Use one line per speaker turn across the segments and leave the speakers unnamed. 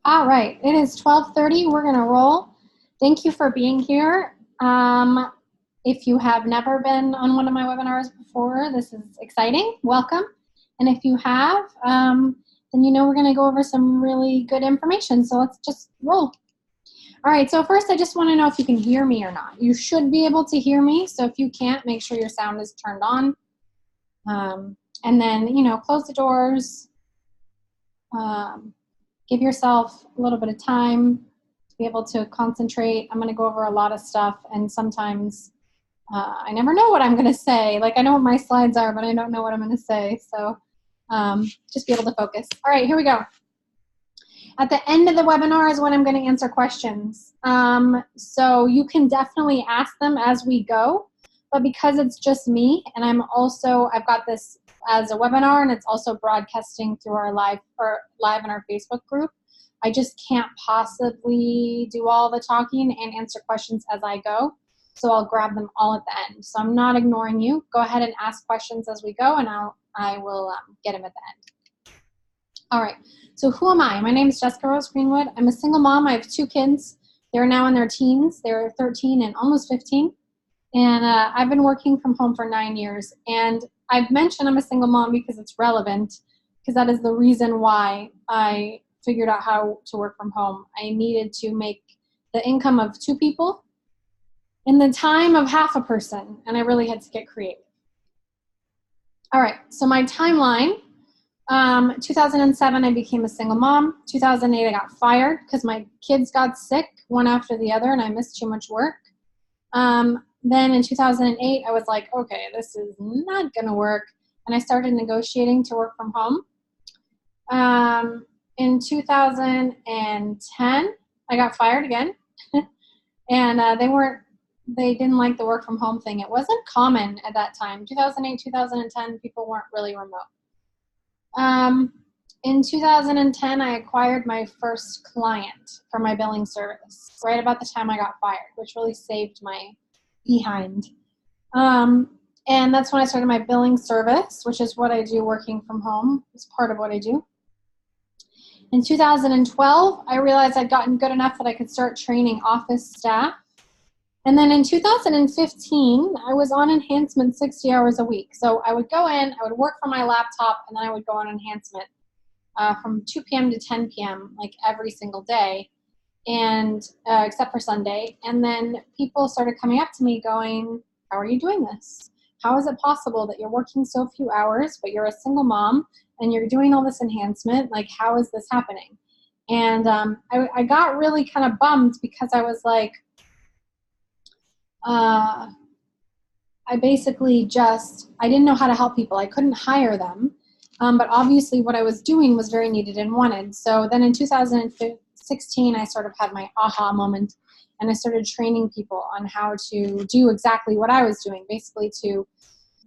All right, it is 12:30. We're going to roll. Thank you for being here. If you have never been on one of my webinars before, this is exciting. Welcome. And if you have, then you know we're going to go over some really good information. So let's just roll. All right, so first I just want to know if you can hear me or not. You should be able to hear me. So if you can't, make sure your sound is turned on. And then, close the doors. Give yourself a little bit of time to be able to concentrate. I'm going to go over a lot of stuff, and sometimes I never know what I'm going to say. Like, I know what my slides are, but I don't know what I'm going to say. So just be able to focus. All right, here we go. At the end of the webinar is when I'm going to answer questions. So you can definitely ask them as we go, but because it's just me, and I've got this as a webinar, and it's also broadcasting through our live in our Facebook group, I just can't possibly do all the talking and answer questions as I go. So I'll grab them all at the end. So I'm not ignoring you. Go ahead and ask questions as we go, and I will get them at the end. All right. So who am I? My name is Jessica Rose Greenwood. I'm a single mom. I have 2 kids. They're now in their teens. They're 13 and almost 15. And I've been working from home for 9 years. And I've mentioned I'm a single mom because it's relevant, because that is the reason why I figured out how to work from home. I needed to make the income of 2 people in the time of half a person, and I really had to get creative. All right, so my timeline. 2007, I became a single mom. 2008, I got fired because my kids got sick one after the other, and I missed too much work. Then in 2008, I was like, okay, this is not going to work. And I started negotiating to work from home. In 2010, I got fired again. And they didn't like the work from home thing. It wasn't common at that time. 2008, 2010, people weren't really remote. In 2010, I acquired my first client for my billing service right about the time I got fired, which really saved my behind. And that's when I started my billing service, which is what I do working from home. It's part of what I do. In 2012, I realized I'd gotten good enough that I could start training office staff. And then in 2015, I was on enhancement 60 hours a week. So I would go in, I would work from my laptop, and then I would go on enhancement from 2 p.m. to 10 p.m. like every single day, and except for Sunday. And then people started coming up to me going, how are you doing this? How is it possible that you're working so few hours, but you're a single mom, and you're doing all this enhancement? Like, how is this happening? And I got really kind of bummed because I was like, I basically I didn't know how to help people. I couldn't hire them, but obviously what I was doing was very needed and wanted. So then in 2016, I sort of had my aha moment, and I started training people on how to do exactly what I was doing, basically to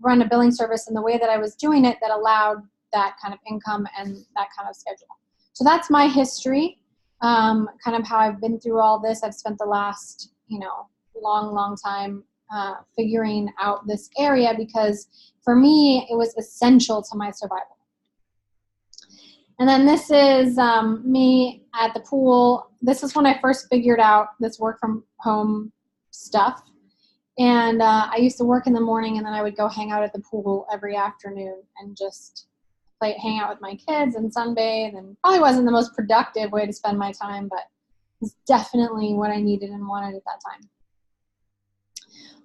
run a billing service in the way that I was doing it that allowed that kind of income and that kind of schedule. So that's my history, kind of how I've been through all this. I've spent the last, long time figuring out this area because for me it was essential to my survival. And then this is me at the pool. This is when I first figured out this work from home stuff. And I used to work in the morning, and then I would go hang out at the pool every afternoon and just hang out with my kids and sunbathe. And probably wasn't the most productive way to spend my time, but it's definitely what I needed and wanted at that time.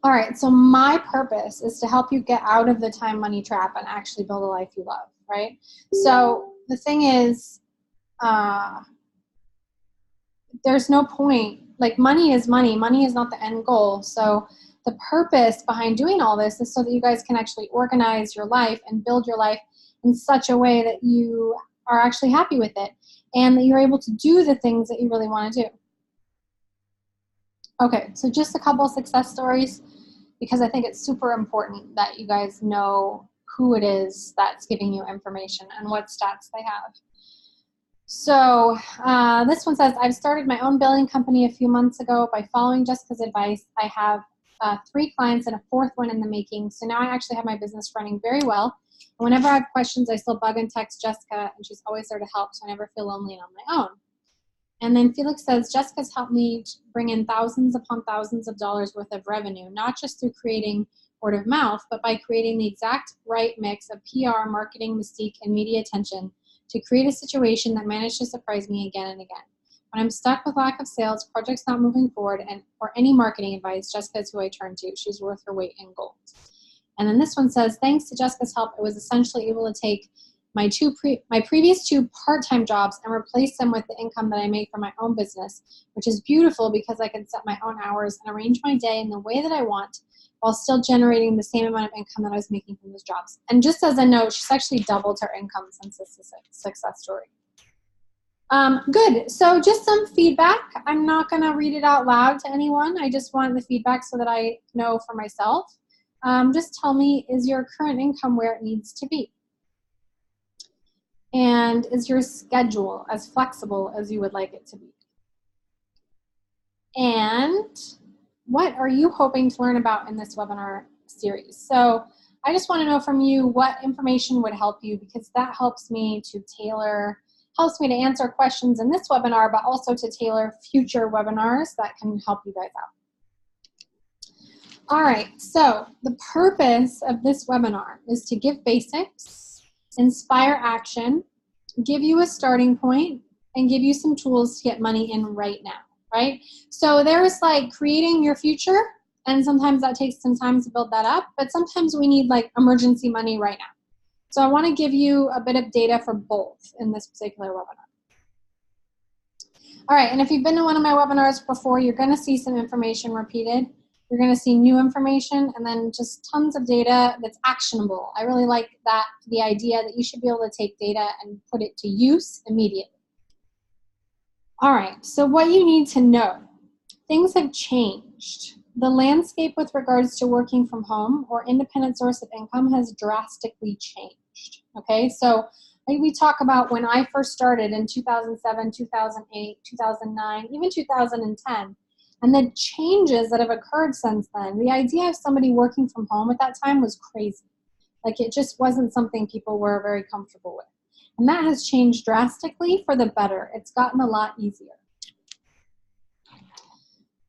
All right, so my purpose is to help you get out of the time money trap and actually build a life you love, right? So the thing is, there's no point. Like, money is money. Money is not the end goal. So the purpose behind doing all this is so that you guys can actually organize your life and build your life in such a way that you are actually happy with it and that you're able to do the things that you really want to do. Okay, so just a couple of success stories, because I think it's super important that you guys know who it is that's giving you information and what stats they have. So this one says, I've started my own billing company a few months ago. By following Jessica's advice, I have 3 clients and a 4th one in the making. So now I actually have my business running very well. And whenever I have questions, I still bug and text Jessica, and she's always there to help, so I never feel lonely and on my own. And then Felix says, Jessica's helped me bring in thousands upon thousands of dollars worth of revenue, not just through creating word of mouth, but by creating the exact right mix of PR, marketing, mystique, and media attention to create a situation that managed to surprise me again and again. When I'm stuck with lack of sales, projects not moving forward, or any marketing advice, Jessica is who I turn to. She's worth her weight in gold. And then this one says, thanks to Jessica's help, I was essentially able to take my previous two part-time jobs and replace them with the income that I make from my own business, which is beautiful because I can set my own hours and arrange my day in the way that I want while still generating the same amount of income that I was making from those jobs. And just as a note, she's actually doubled her income since this is a success story. Good. So just some feedback. I'm not going to read it out loud to anyone. I just want the feedback so that I know for myself. Just tell me, is your current income where it needs to be? And is your schedule as flexible as you would like it to be? And what are you hoping to learn about in this webinar series? So I just want to know from you what information would help you, because that helps me to answer questions in this webinar, but also to tailor future webinars that can help you guys out. All right, so the purpose of this webinar is to give basics, inspire action, give you a starting point, and give you some tools to get money in right now, right? So there's like creating your future, and sometimes that takes some time to build that up, but sometimes we need like emergency money right now. So I want to give you a bit of data for both in this particular webinar. All right, and if you've been to one of my webinars before, you're going to see some information repeated. You're going to see new information and then just tons of data that's actionable. I really like that, the idea that you should be able to take data and put it to use immediately. All right, so what you need to know. Things have changed. The landscape with regards to working from home or independent source of income has drastically changed, okay? So like we talk about when I first started in 2007, 2008, 2009, even 2010, and the changes that have occurred since then. The idea of somebody working from home at that time was crazy. Like it just wasn't something people were very comfortable with. And that has changed drastically for the better. It's gotten a lot easier.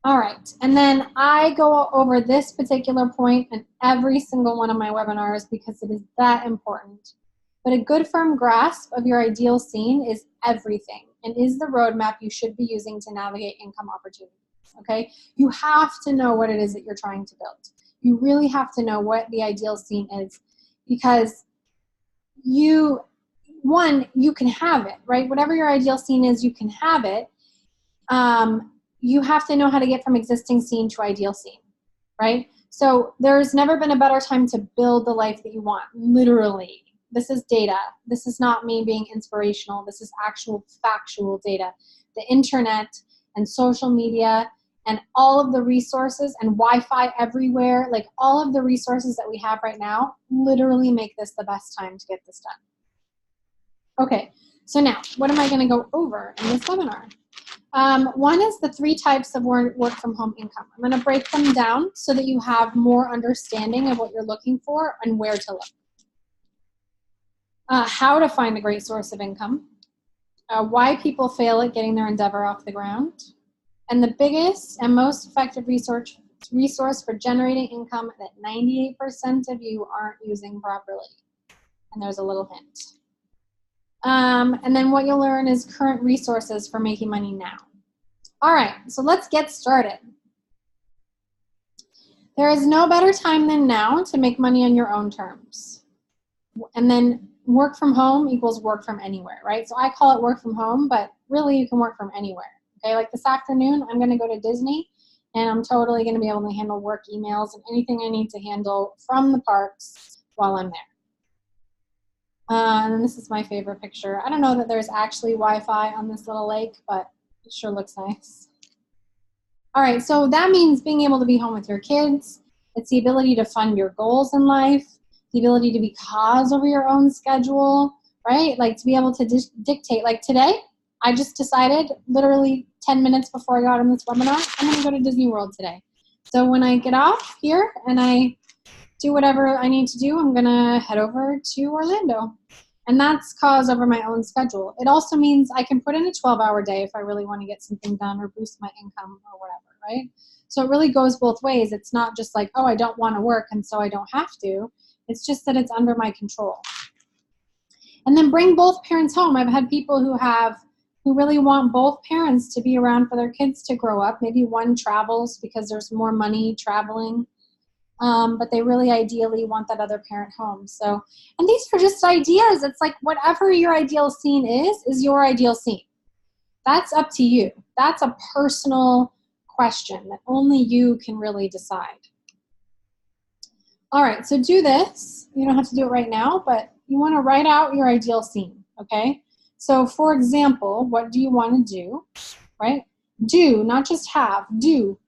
All right, and then I go over this particular point in every single one of my webinars because it is that important. But a good firm grasp of your ideal scene is everything and is the roadmap you should be using to navigate income opportunities. Okay, you have to know what it is that you're trying to build. You really have to know what the ideal scene is, because you can have it, right? Whatever your ideal scene is, you can have it. You have to know how to get from existing scene to ideal scene, right? So there's never been a better time to build the life that you want, literally. This is data. This is not me being inspirational. This is actual factual data. The internet and social media and all of the resources and Wi-Fi everywhere, like all of the resources that we have right now, literally make this the best time to get this done. Okay, so now, what am I going to go over in this webinar? One is the 3 types of work from home income. I'm going to break them down so that you have more understanding of what you're looking for and where to look. How to find a great source of income. Why people fail at getting their endeavor off the ground. And the biggest and most effective resource for generating income that 98% of you aren't using properly. And there's a little hint. And then what you'll learn is current resources for making money now. All right, so let's get started. There is no better time than now to make money on your own terms. And then work from home equals work from anywhere, right? So I call it work from home, but really you can work from anywhere. Okay, like this afternoon, I'm going to go to Disney, and I'm totally going to be able to handle work emails and anything I need to handle from the parks while I'm there. And this is my favorite picture. I don't know that there's actually Wi-Fi on this little lake, but it sure looks nice. All right, so that means being able to be home with your kids. It's the ability to fund your goals in life, the ability to be cause over your own schedule, right? Like to be able to dictate. Like today, I just decided literally 10 minutes before I got on this webinar, I'm going to go to Disney World today. So when I get off here and I do whatever I need to do, I'm going to head over to Orlando. And that's caused over my own schedule. It also means I can put in a 12-hour day if I really want to get something done or boost my income or whatever, right? So it really goes both ways. It's not just like, oh, I don't want to work and so I don't have to. It's just that it's under my control. And then bring both parents home. I've had people who really want both parents to be around for their kids to grow up. Maybe one travels because there's more money traveling. But they really ideally want that other parent home. So, and these are just ideas. It's like whatever your ideal scene is your ideal scene. That's up to you. That's a personal question that only you can really decide. All right, so do this. You don't have to do it right now, but you want to write out your ideal scene, okay? So for example, what do you want to do, right? Do, not just have, do.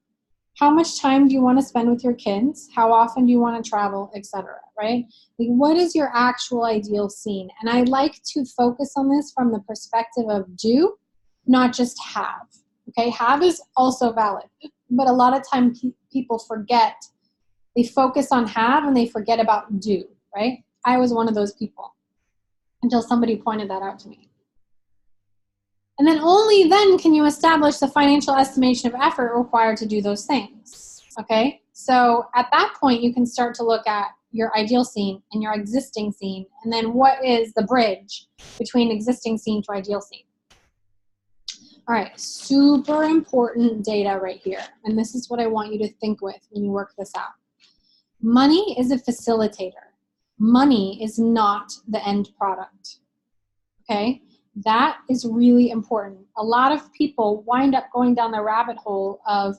How much time do you want to spend with your kids? How often do you want to travel, etc., right? Like, what is your actual ideal scene? And I like to focus on this from the perspective of do, not just have. Okay, have is also valid, but a lot of time people forget. They focus on have and they forget about do, right? I was one of those people until somebody pointed that out to me. And then only then can you establish the financial estimation of effort required to do those things, okay? So at that point, you can start to look at your ideal scene and your existing scene, and then what is the bridge between existing scene to ideal scene. All right, super important data right here, and this is what I want you to think with when you work this out. Money is a facilitator. Money is not the end product, okay? That is really important. A lot of people wind up going down the rabbit hole of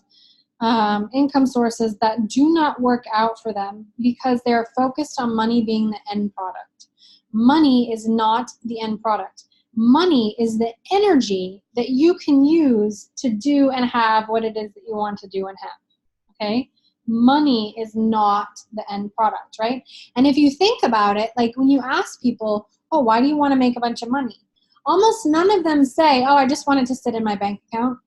income sources that do not work out for them because they're focused on money being the end product. Money is not the end product. Money is the energy that you can use to do and have what it is that you want to do and have, okay? Money is not the end product, right? And if you think about it, like when you ask people, oh, why do you want to make a bunch of money? Almost none of them say, oh, I just want it to sit in my bank account.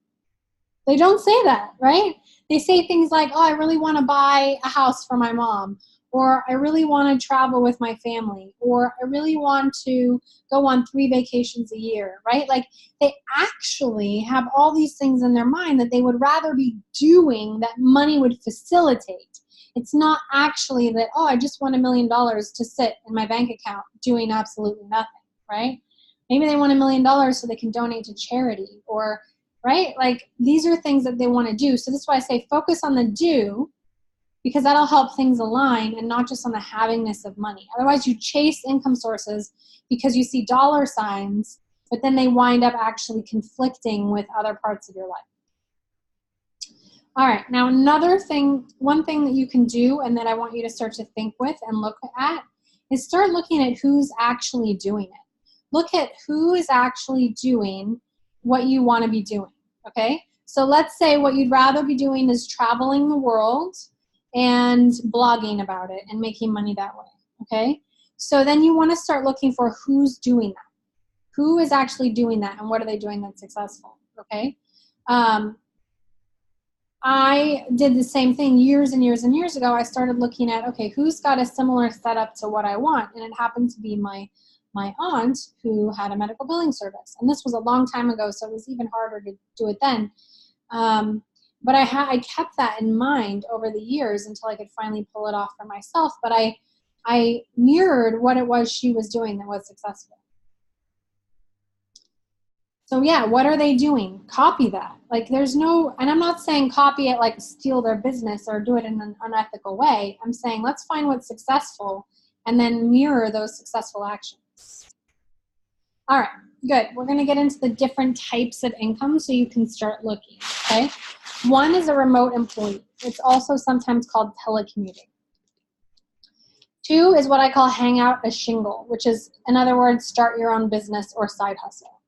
They don't say that, right? They say things like, oh, I really want to buy a house for my mom, or I really want to travel with my family, or I really want to go on 3 vacations a year, right? Like they actually have all these things in their mind that they would rather be doing that money would facilitate. It's not actually that, oh, I just want $1 million to sit in my bank account doing absolutely nothing, right? Maybe they want $1 million so they can donate to charity, or, right? Like these are things that they want to do. So this is why I say focus on the do, because that'll help things align and not just on the havingness of money. Otherwise you chase income sources because you see dollar signs, but then they wind up actually conflicting with other parts of your life. All right, now one thing that you can do and that I want you to start to think with and look at is start looking at who's actually doing it. Look at who is actually doing what you want to be doing, okay? So let's say what you'd rather be doing is traveling the world and blogging about it and making money that way, okay? So then you want to start looking for who's doing that. Who is actually doing that and what are they doing that's successful, okay? I did the same thing years and years and years ago. I started looking at, okay, who's got a similar setup to what I want? And it happened to be my aunt who had a medical billing service. And this was a long time ago, so it was even harder to do it then. But I kept that in mind over the years until I could finally pull it off for myself. But I mirrored what it was she was doing that was successful. So yeah, what are they doing? Copy that. Like there's no, and I'm not saying copy it like steal their business or do it in an unethical way. I'm saying let's find what's successful and then mirror those successful actions. All right, good. We're going to get into the different types of income so you can start looking, okay? One is a remote employee. It's also sometimes called telecommuting. 2 is what I call hang out a shingle, which is, in other words, start your own business or side hustle.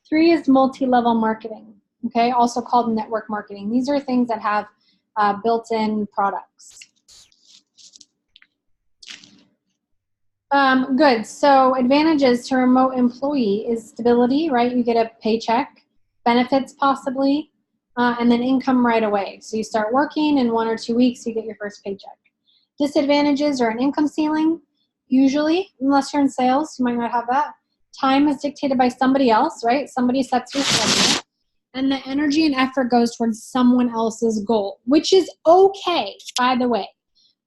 3 is multi-level marketing, okay? Also called network marketing. These are things that have built-in products. Good. So advantages to remote employee is stability, right? You get a paycheck, benefits possibly, and then income right away. So you start working in 1 or 2 weeks, you get your first paycheck. Disadvantages are an income ceiling, usually, unless you're in sales, you might not have that. Time is dictated by somebody else, right? Somebody sets your schedule. And the energy and effort goes towards someone else's goal, which is okay, by the way.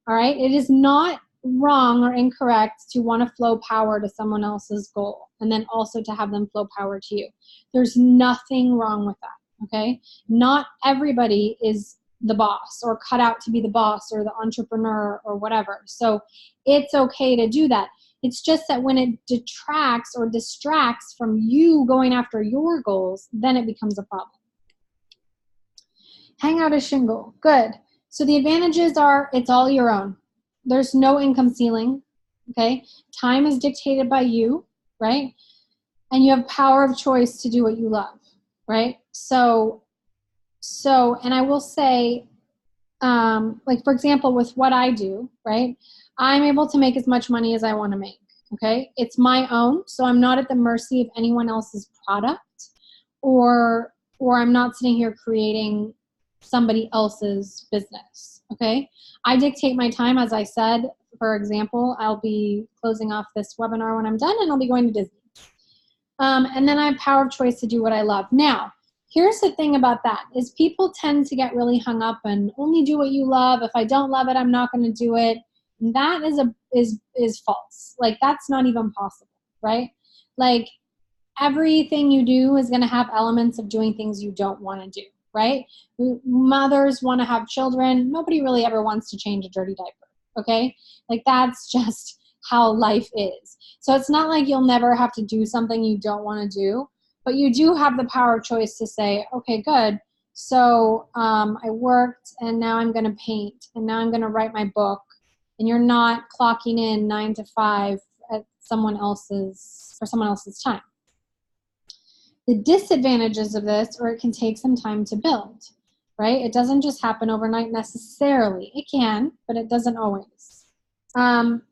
All right? It is not wrong or incorrect to want to flow power to someone else's goal and then also to have them flow power to you. There's nothing wrong with that, okay? Not everybody is the boss or cut out to be the boss or the entrepreneur or whatever. So it's okay to do that. It's just that when it detracts or distracts from you going after your goals, then it becomes a problem. Hang out a shingle. Good. So the advantages are it's all your own. There's no income ceiling, okay? Time is dictated by you, right? And you have power of choice to do what you love, right? So, and I will say, like for example, with what I do, right? I'm able to make as much money as I want to make, okay? It's my own, so I'm not at the mercy of anyone else's product, or I'm not sitting here creating somebody else's business, okay? I dictate my time, as I said. For example, I'll be closing off this webinar when I'm done, and I'll be going to Disney. And then I have power of choice to do what I love. Now, here's the thing about that, is people tend to get really hung up and only do what you love. If I don't love it, I'm not going to do it. And that is false. Like, that's not even possible, right? Like, everything you do is going to have elements of doing things you don't want to do, right? Mothers want to have children. Nobody really ever wants to change a dirty diaper, okay? Like, that's just how life is. So it's not like you'll never have to do something you don't want to do, but you do have the power of choice to say, okay, good. So I worked, and now I'm going to paint, and now I'm going to write my book. And you're not clocking in 9 to 5 at someone else's time. The disadvantages of this, or it can take some time to build, right? It doesn't just happen overnight necessarily. It can, but it doesn't always.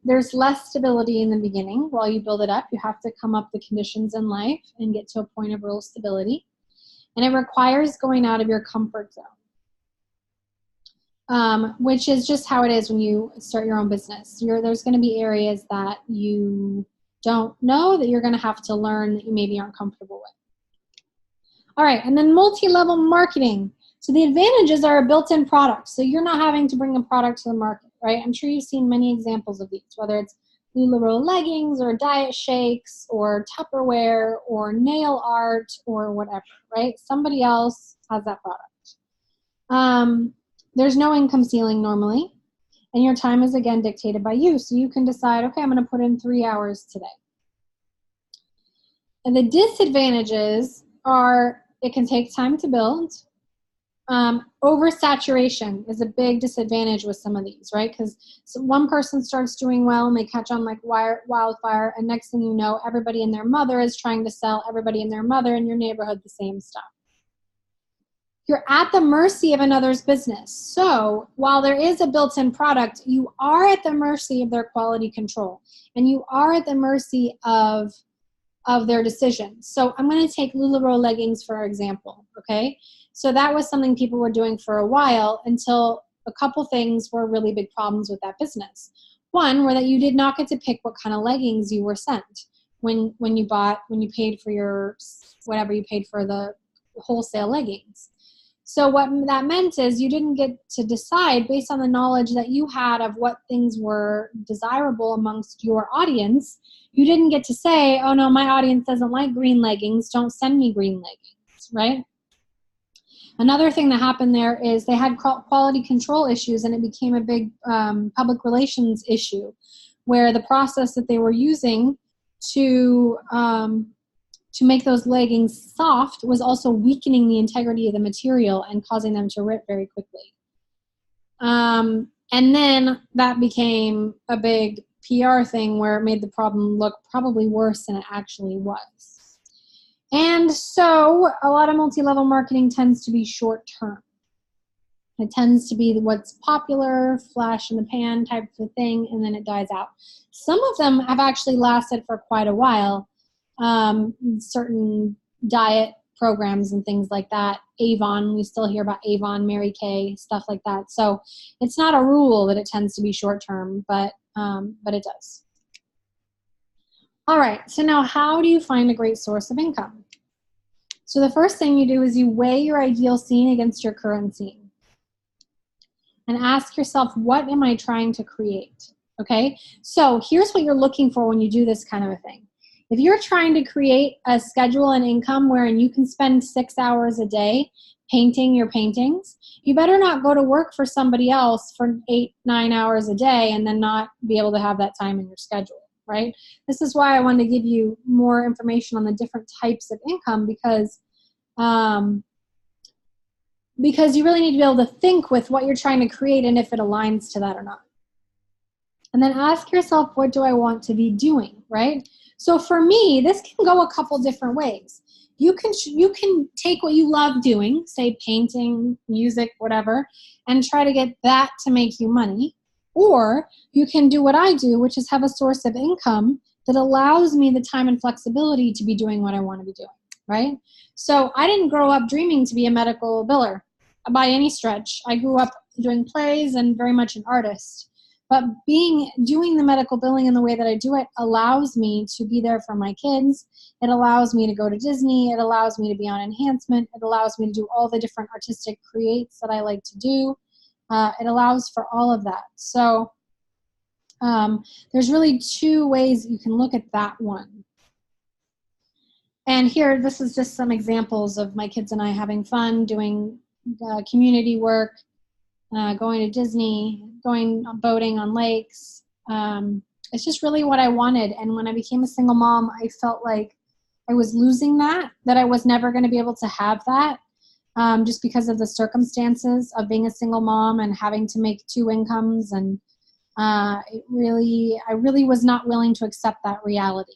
There's less stability in the beginning. While you build it up, you have to come up the conditions in life and get to a point of real stability. And it requires going out of your comfort zone. Which is just how it is when you start your own business. There's going to be areas that you don't know, that you're going to have to learn, that you maybe aren't comfortable with. All right, and then multi-level marketing. So the advantages are a built-in product. So you're not having to bring a product to the market, right? I'm sure you've seen many examples of these, whether it's LuLaRoe leggings or diet shakes or Tupperware or nail art or whatever, right? Somebody else has that product. There's no income ceiling normally, and your time is, again, dictated by you. So you can decide, okay, I'm going to put in 3 hours today. And the disadvantages are it can take time to build. Oversaturation is a big disadvantage with some of these, right? Because one person starts doing well and they catch on like wildfire, and next thing you know, everybody and their mother is trying to sell everybody and their mother in your neighborhood the same stuff. You're at the mercy of another's business. So while there is a built-in product, you are at the mercy of their quality control, and you are at the mercy of their decisions. So I'm going to take LuLaRoe leggings, for example, okay? So that was something people were doing for a while until a couple things were really big problems with that business. One, were that you did not get to pick what kind of leggings you were sent when you paid for your, whatever you paid for the wholesale leggings. So what that meant is you didn't get to decide based on the knowledge that you had of what things were desirable amongst your audience. You didn't get to say, oh no, my audience doesn't like green leggings, don't send me green leggings, right? Another thing that happened there is they had quality control issues, and it became a big public relations issue, where the process that they were using to make those leggings soft was also weakening the integrity of the material and causing them to rip very quickly. And then that became a big PR thing where it made the problem look probably worse than it actually was. And so a lot of multi-level marketing tends to be short-term. It tends to be what's popular, flash in the pan type of thing, and then it dies out. Some of them have actually lasted for quite a while. Certain diet programs and things like that. Avon, we still hear about Avon, Mary Kay, stuff like that. So it's not a rule that it tends to be short term, but it does. All right, so now how do you find a great source of income? So the first thing you do is you weigh your ideal scene against your current scene and ask yourself, what am I trying to create? Okay, so here's what you're looking for when you do this kind of a thing. If you're trying to create a schedule and income wherein you can spend 6 hours a day painting your paintings, you better not go to work for somebody else for 8-9 hours a day and then not be able to have that time in your schedule, right? This is why I wanted to give you more information on the different types of income, because you really need to be able to think with what you're trying to create and if it aligns to that or not. And then ask yourself, what do I want to be doing, right? So for me, this can go a couple different ways. You can take what you love doing, say painting, music, whatever, and try to get that to make you money. Or you can do what I do, which is have a source of income that allows me the time and flexibility to be doing what I want to be doing, right? So I didn't grow up dreaming to be a medical biller by any stretch. I grew up doing plays and very much an artist. But doing the medical billing in the way that I do it allows me to be there for my kids. It allows me to go to Disney. It allows me to be on enhancement. It allows me to do all the different artistic creates that I like to do. It allows for all of that. So there's really two ways you can look at that one. And here, this is just some examples of my kids and I having fun, doing community work, going to Disney, going boating on lakes. It's just really what I wanted. And when I became a single mom, I felt like I was losing that I was never going to be able to have that, just because of the circumstances of being a single mom and having to make 2 incomes. And I really was not willing to accept that reality.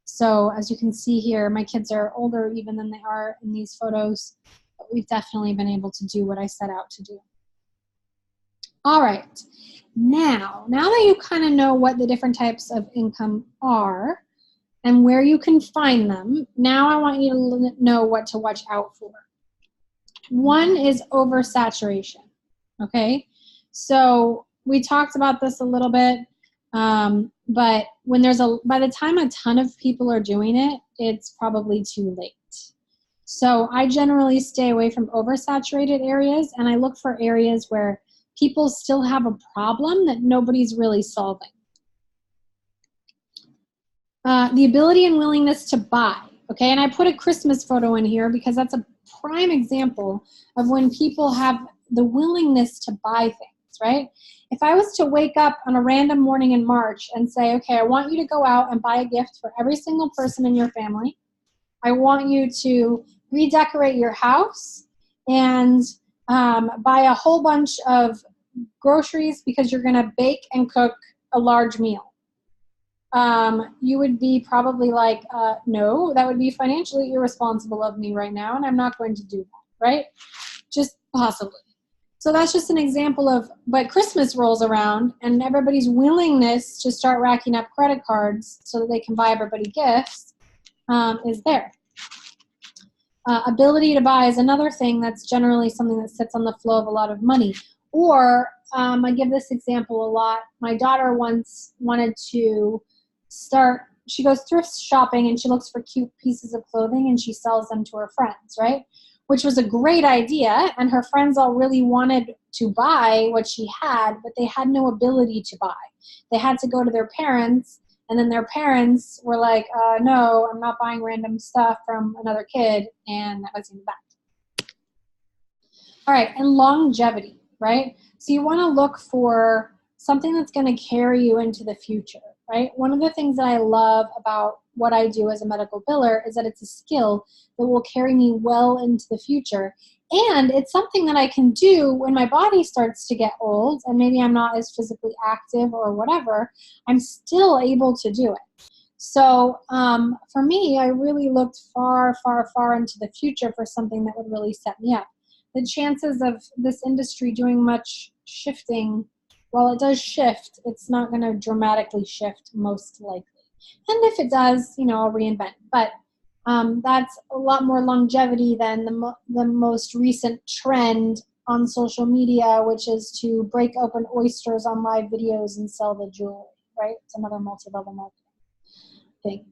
So as you can see here, my kids are older even than they are in these photos, but we've definitely been able to do what I set out to do. All right, now that you kind of know what the different types of income are and where you can find them, now I want you to know what to watch out for. One is oversaturation, okay? So we talked about this a little bit, but when by the time a ton of people are doing it, it's probably too late. So I generally stay away from oversaturated areas, and I look for areas where people still have a problem that nobody's really solving. The ability and willingness to buy, okay? And I put a Christmas photo in here because that's a prime example of when people have the willingness to buy things, right? If I was to wake up on a random morning in March and say, okay, I want you to go out and buy a gift for every single person in your family. I want you to redecorate your house and buy a whole bunch of groceries because you're going to bake and cook a large meal. You would be probably like, no, that would be financially irresponsible of me right now, and I'm not going to do that, right? Just possibly. So that's just an example of, but Christmas rolls around and everybody's willingness to start racking up credit cards so that they can buy everybody gifts is there. Ability to buy is another thing that's generally something that sits on the flow of a lot of money. Or I give this example a lot. My daughter once wanted to she goes thrift shopping and she looks for cute pieces of clothing and she sells them to her friends, right? Which was a great idea, and her friends all really wanted to buy what she had, but they had no ability to buy. They had to go to their parents, and then their parents were like, no, I'm not buying random stuff from another kid, and that was in the back. All right, and longevity, right? So you want to look for something that's going to carry you into the future, right? One of the things that I love about what I do as a medical biller is that it's a skill that will carry me well into the future. And it's something that I can do when my body starts to get old and maybe I'm not as physically active or whatever, I'm still able to do it. So for me, I really looked far, far, far into the future for something that would really set me up. The chances of this industry doing much shifting, while it does shift, it's not going to dramatically shift most likely. And if it does, I'll reinvent. But that's a lot more longevity than the most recent trend on social media, which is to break open oysters on live videos and sell the jewelry, right? It's another multi-level marketing. thing.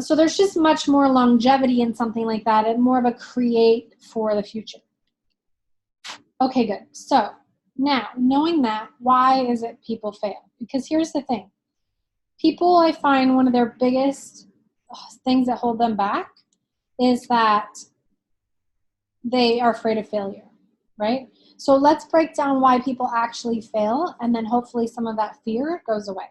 So there's just much more longevity in something like that and more of a create for the future. Okay, good. So now, knowing that, why is it people fail? Because here's the thing. People, I find one of their biggest things that hold them back is that they are afraid of failure, right? So let's break down why people actually fail, and then hopefully some of that fear goes away.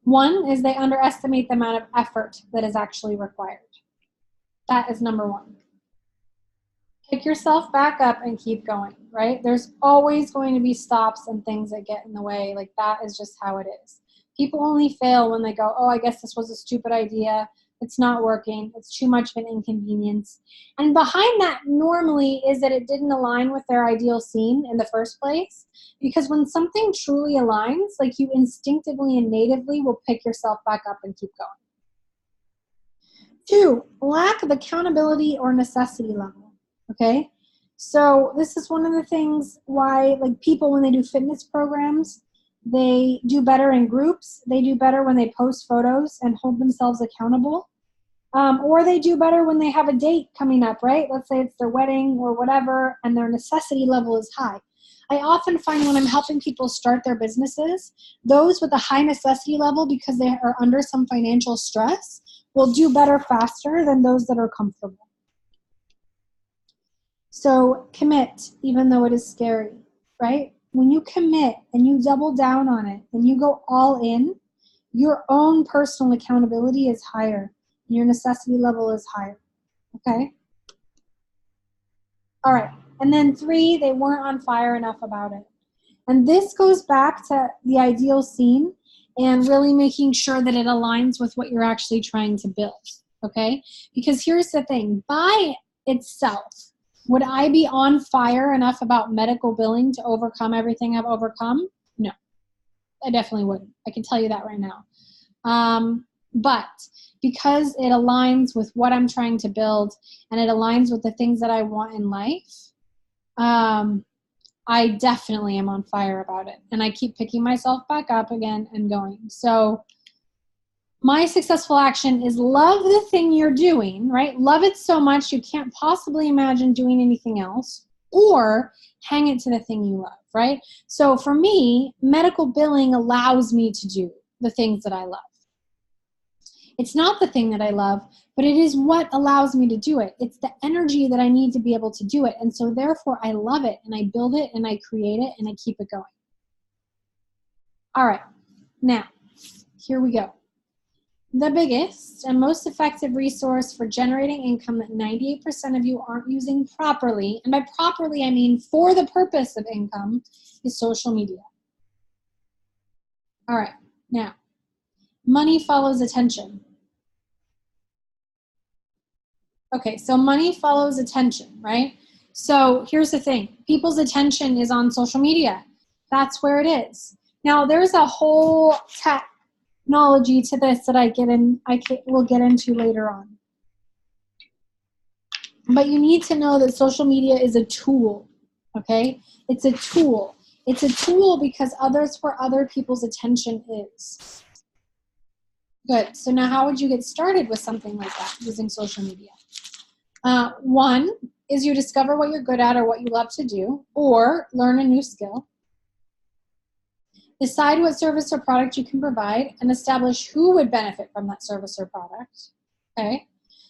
One is they underestimate the amount of effort that is actually required. That is number one. Pick yourself back up and keep going, right? There's always going to be stops and things that get in the way. Like, that is just how it is. People only fail when they go, oh, I guess this was a stupid idea. It's not working. It's too much of an inconvenience. And behind that normally is that it didn't align with their ideal scene in the first place. Because when something truly aligns, like, you instinctively and natively will pick yourself back up and keep going. 2, lack of accountability or necessity level. Okay, so this is one of the things why, like, people, when they do fitness programs, they do better in groups. They do better when they post photos and hold themselves accountable. Or they do better when they have a date coming up, right? Let's say it's their wedding or whatever, and their necessity level is high. I often find when I'm helping people start their businesses, those with a high necessity level, because they are under some financial stress, will do better faster than those that are comfortable. So commit, even though it is scary, right? When you commit and you double down on it and you go all in, your own personal accountability is higher and your necessity level is higher, okay? All right, and then 3, they weren't on fire enough about it. And this goes back to the ideal scene and really making sure that it aligns with what you're actually trying to build, okay? Because here's the thing, by itself, would I be on fire enough about medical billing to overcome everything I've overcome? No, I definitely wouldn't. I can tell you that right now. But because it aligns with what I'm trying to build and it aligns with the things that I want in life, I definitely am on fire about it. And I keep picking myself back up again and going. So my successful action is love the thing you're doing, right? Love it so much you can't possibly imagine doing anything else, or hang it to the thing you love, right? So for me, medical billing allows me to do the things that I love. It's not the thing that I love, but it is what allows me to do it. It's the energy that I need to be able to do it. And so therefore I love it and I build it and I create it and I keep it going. All right, now here we go. The biggest and most effective resource for generating income that 98% of you aren't using properly, and by properly I mean for the purpose of income, is social media. All right, now, money follows attention. Okay, so money follows attention, right? So here's the thing. People's attention is on social media. That's where it is. Now, there's a whole technology to this that we'll get into later on. But you need to know that social media is a tool, okay? It's a tool. It's a tool because others where other people's attention is. Good. So now how would you get started with something like that using social media? 1 is you discover what you're good at or what you love to do, or learn a new skill. Decide what service or product you can provide and establish who would benefit from that service or product, okay?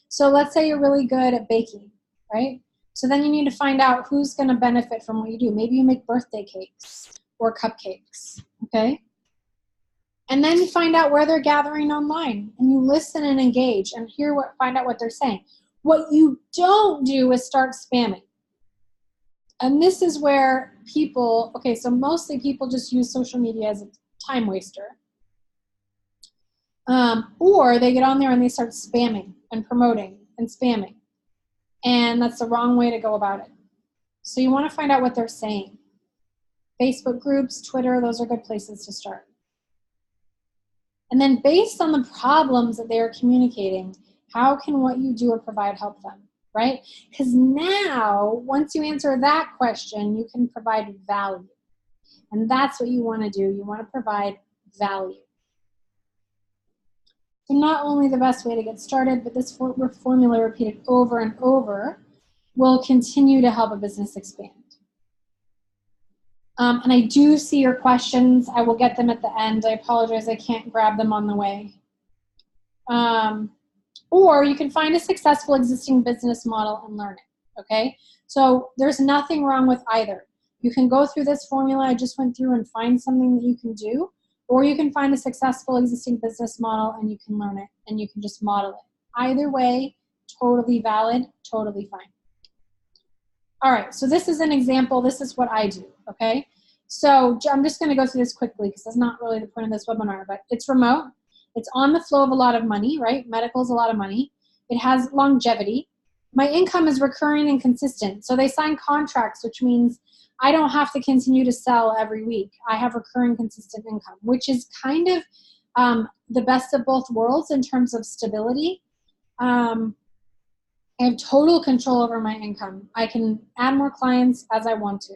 So let's say you're really good at baking, right? So then you need to find out who's going to benefit from what you do. Maybe you make birthday cakes or cupcakes, okay? And then you find out where they're gathering online and you listen and engage and find out what they're saying. What you don't do is start spamming. And this is where people, okay, so mostly people just use social media as a time waster. Or they get on there and they start spamming and promoting and spamming. And that's the wrong way to go about it. So you want to find out what they're saying. Facebook groups, Twitter, those are good places to start. And then based on the problems that they are communicating, how can what you do or provide help them? Right? Because now, once you answer that question, you can provide value. And that's what you want to do. You want to provide value. So not only the best way to get started, but this formula repeated over and over will continue to help a business expand. And I do see your questions. I will get them at the end. I apologize, I can't grab them on the way. Or you can find a successful existing business model and learn it, okay? So there's nothing wrong with either. You can go through this formula I just went through and find something that you can do, or you can find a successful existing business model and you can learn it and you can just model it. Either way, totally valid, totally fine. All right, so this is an example. This is what I do, okay? So I'm just going to go through this quickly because that's not really the point of this webinar, but it's remote. It's on the flow of a lot of money, right? Medical is a lot of money. It has longevity. My income is recurring and consistent. So they sign contracts, which means I don't have to continue to sell every week. I have recurring consistent income, which is kind of the best of both worlds in terms of stability. I have total control over my income. I can add more clients as I want to.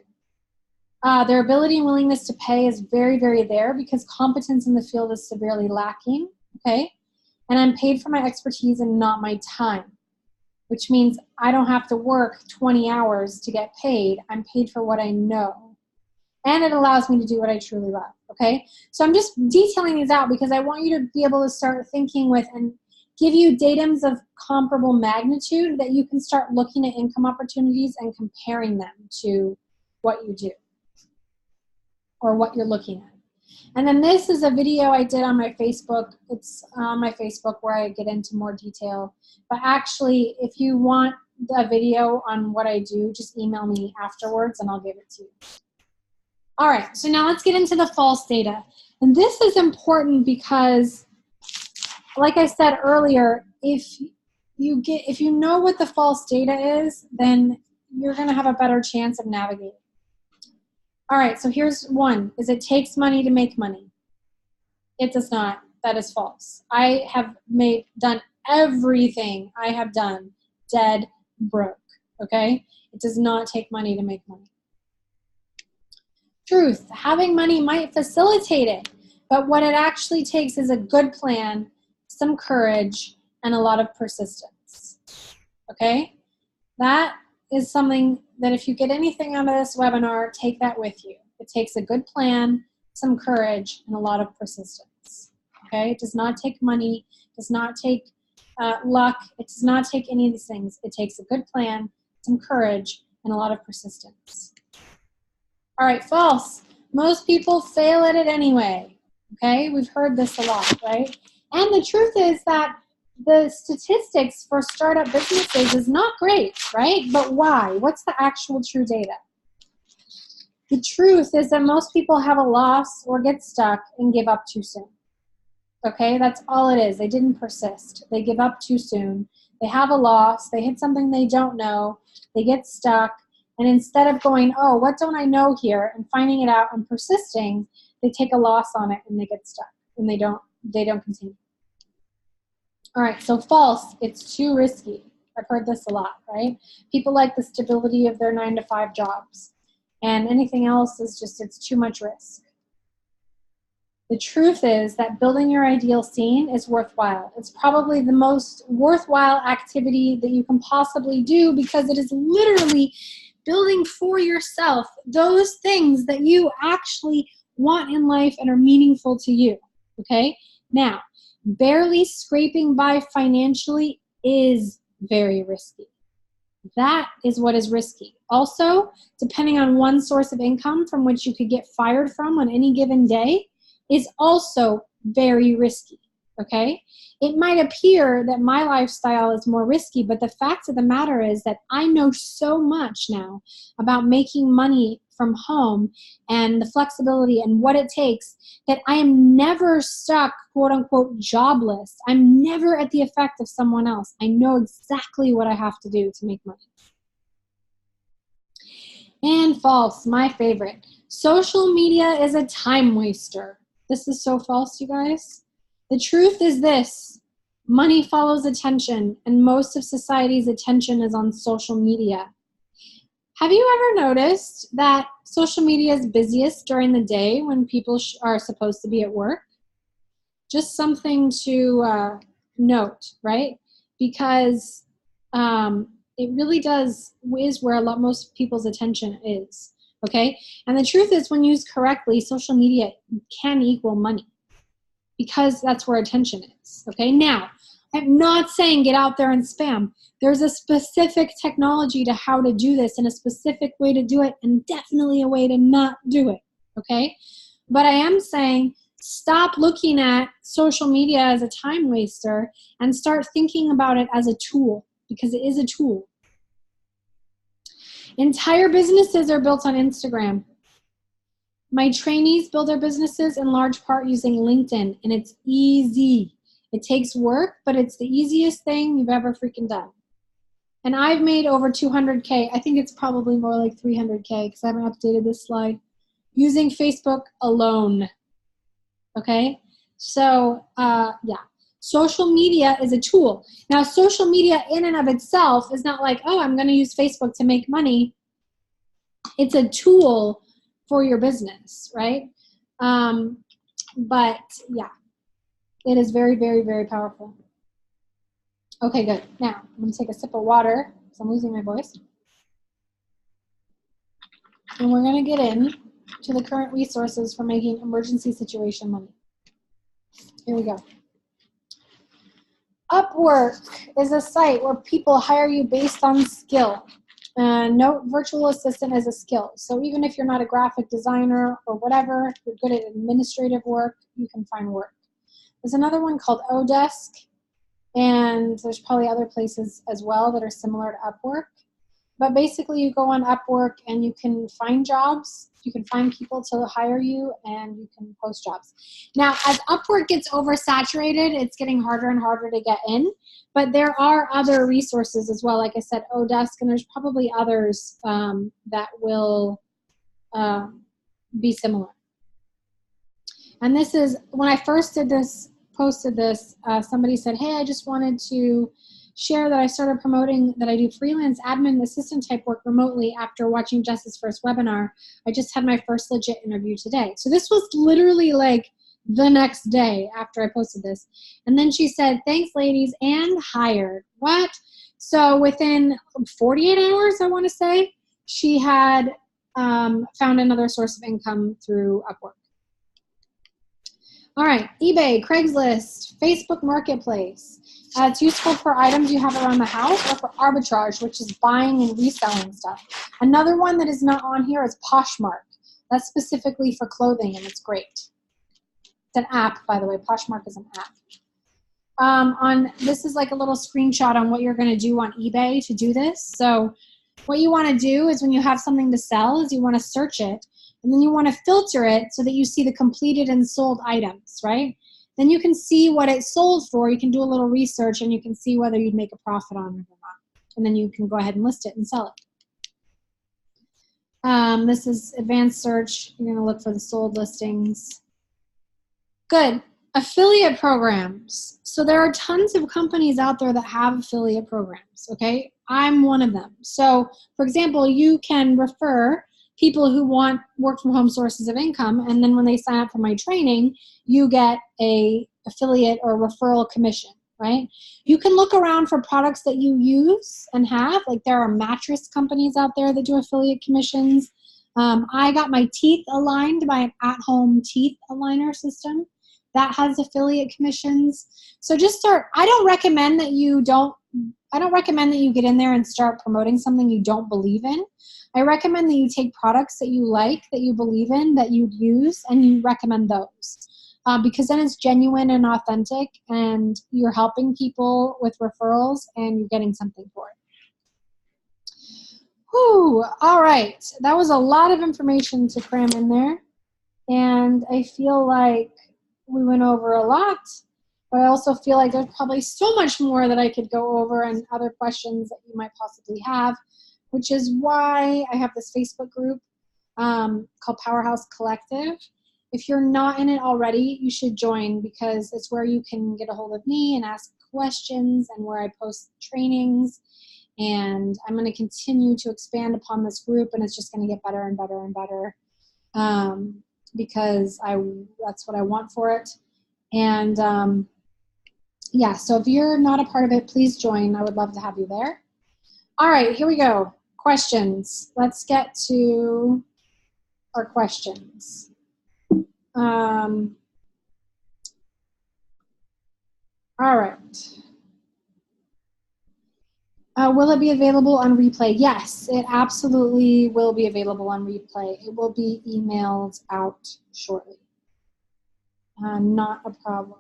Their ability and willingness to pay is very, very there because competence in the field is severely lacking, okay? And I'm paid for my expertise and not my time, which means I don't have to work 20 hours to get paid. I'm paid for what I know. And it allows me to do what I truly love, okay? So I'm just detailing these out because I want you to be able to start thinking with and give you datums of comparable magnitude that you can start looking at income opportunities and comparing them to what you do or what you're looking at. And then this is a video I did on my Facebook. It's on my Facebook where I get into more detail. But actually, if you want a video on what I do, just email me afterwards and I'll give it to you. All right, so now let's get into the false data. And this is important because, like I said earlier, if you know what the false data is, then you're going to have a better chance of navigating. All right, so here's one, is it takes money to make money. It does not. That is false. I have done everything I have done dead broke, okay? It does not take money to make money. Truth, having money might facilitate it, but what it actually takes is a good plan, some courage, and a lot of persistence, okay? That is something that if you get anything out of this webinar, take that with you. It takes a good plan, some courage, and a lot of persistence, okay? It does not take money, it does not take luck, it does not take any of these things. It takes a good plan, some courage, and a lot of persistence. All right, false. Most people fail at it anyway, okay? We've heard this a lot, right? And the truth is that the statistics for startup businesses is not great, right? But why? What's the actual true data? The truth is that most people have a loss or get stuck and give up too soon. Okay, that's all it is. They didn't persist. They give up too soon. They have a loss. They hit something they don't know. They get stuck. And instead of going, oh, what don't I know here, and finding it out and persisting, they take a loss on it and they get stuck and they don't continue. All right, so false, it's too risky. I've heard this a lot, right? People like the stability of their 9-to-5 jobs, and anything else is just, it's too much risk. The truth is that building your ideal scene is worthwhile. It's probably the most worthwhile activity that you can possibly do because it is literally building for yourself those things that you actually want in life and are meaningful to you, okay? Now, barely scraping by financially is very risky. That is what is risky. Also, depending on one source of income from which you could get fired from on any given day is also very risky, okay? It might appear that my lifestyle is more risky, but the fact of the matter is that I know so much now about making money from home and the flexibility and what it takes that I am never stuck, quote unquote, jobless. I'm never at the effect of someone else. I know exactly what I have to do to make money. And false, my favorite. Social media is a time waster. This is so false, you guys. The truth is this: money follows attention, and most of society's attention is on social media. Have you ever noticed that social media is busiest during the day when people are supposed to be at work? just something to note, right? Because it really is where most people's attention is, okay? And the truth is, when used correctly, social media can equal money because that's where attention is, okay? Now, I'm not saying get out there and spam. There's a specific technology to how to do this and a specific way to do it and definitely a way to not do it, okay? But I am saying stop looking at social media as a time waster and start thinking about it as a tool, because it is a tool. Entire businesses are built on Instagram. My trainees build their businesses in large part using LinkedIn, and it's easy. It takes work, but it's the easiest thing you've ever freaking done. And I've made over 200K. I think it's probably more like 300K because I haven't updated this slide, using Facebook alone. Okay? So, yeah. Social media is a tool. Now, social media in and of itself is not like, oh, I'm going to use Facebook to make money. It's a tool for your business, right? But, yeah. It is very, very, very powerful. Okay, good. Now, I'm going to take a sip of water because I'm losing my voice. And we're going to get in to the current resources for making emergency situation money. Here we go. Upwork is a site where people hire you based on skill. Note, virtual assistant is a skill. So even if you're not a graphic designer or whatever, you're good at administrative work, you can find work. There's another one called Odesk, and there's probably other places as well that are similar to Upwork. But basically, you go on Upwork and you can find jobs, you can find people to hire you, and you can post jobs. Now, as Upwork gets oversaturated, it's getting harder and harder to get in. But there are other resources as well, like I said, Odesk, and there's probably others that will be similar. And this is, when I first did this, posted this, somebody said, hey, I just wanted to share that I started promoting that I do freelance admin assistant type work remotely after watching Jess's first webinar. I just had my first legit interview today. So this was literally like the next day after I posted this. And then she said, thanks ladies, and hired. What? So within 48 hours, I want to say, she had found another source of income through Upwork. All right, eBay, Craigslist, Facebook Marketplace. It's useful for items you have around the house or for arbitrage, which is buying and reselling stuff. Another one that is not on here is Poshmark. That's specifically for clothing, and it's great. It's an app, by the way. Poshmark is an app. This is like a little screenshot on what you're going to do on eBay to do this. So what you want to do is when you have something to sell is you want to search it, and then you want to filter it so that you see the completed and sold items, right? Then you can see what it sold for. You can do a little research, and you can see whether you'd make a profit on it or not. And then you can go ahead and list it and sell it. This is advanced search. You're going to look for the sold listings. Good. Affiliate programs. So there are tons of companies out there that have affiliate programs, okay? I'm one of them. So, for example, you can refer people who want work from home sources of income, and then when they sign up for my training, you get a affiliate or referral commission, right? You can look around for products that you use and have. Like there are mattress companies out there that do affiliate commissions. I got my teeth aligned by an at-home teeth aligner system that has affiliate commissions. So just start. I don't recommend that you get in there and start promoting something you don't believe in. I recommend that you take products that you like, that you believe in, that you'd use, and you recommend those. Because then it's genuine and authentic, and you're helping people with referrals, and you're getting something for it. Whew, all right. That was a lot of information to cram in there, and I feel like we went over a lot, but I also feel like there's probably so much more that I could go over and other questions that you might possibly have, which is why I have this Facebook group called Powerhouse Collective. If you're not in it already, you should join, because it's where you can get a hold of me and ask questions, and where I post trainings. And I'm going to continue to expand upon this group, and it's just going to get better and better and better, because that's what I want for it. And yeah, so if you're not a part of it, please join. I would love to have you there. All right, here we go. Questions. Let's get to our questions. All right. Will it be available on replay? Yes, it absolutely will be available on replay. It will be emailed out shortly. Not a problem.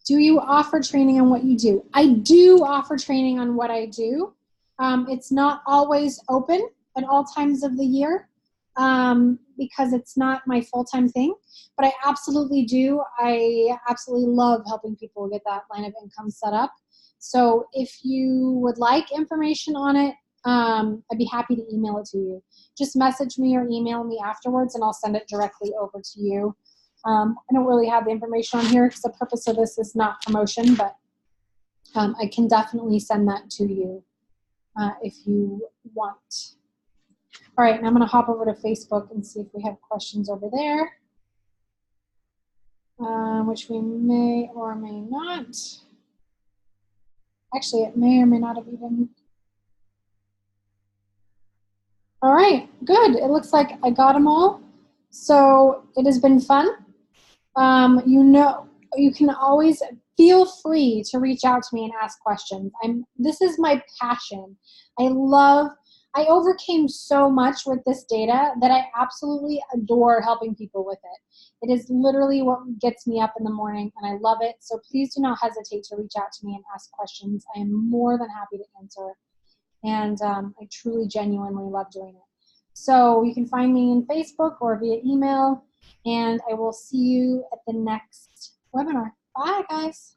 Do you offer training on what you do? I do offer training on what I do. It's not always open at all times of the year because it's not my full-time thing, but I absolutely do. I absolutely love helping people get that line of income set up. So if you would like information on it, I'd be happy to email it to you. Just message me or email me afterwards and I'll send it directly over to you. I don't really have the information on here because the purpose of this is not promotion, but I can definitely send that to you if you want. All right, and I'm going to hop over to Facebook and see if we have questions over there, which we may or may not. Actually, it may or may not have even. All right, good. It looks like I got them all. So it has been fun. You know, you can always feel free to reach out to me and ask questions. This is my passion. I overcame so much with this data that I absolutely adore helping people with it. It is literally what gets me up in the morning and I love it. So please do not hesitate to reach out to me and ask questions. I am more than happy to answer. And I truly, genuinely love doing it. So you can find me in Facebook or via email. And I will see you at the next webinar. Bye, guys.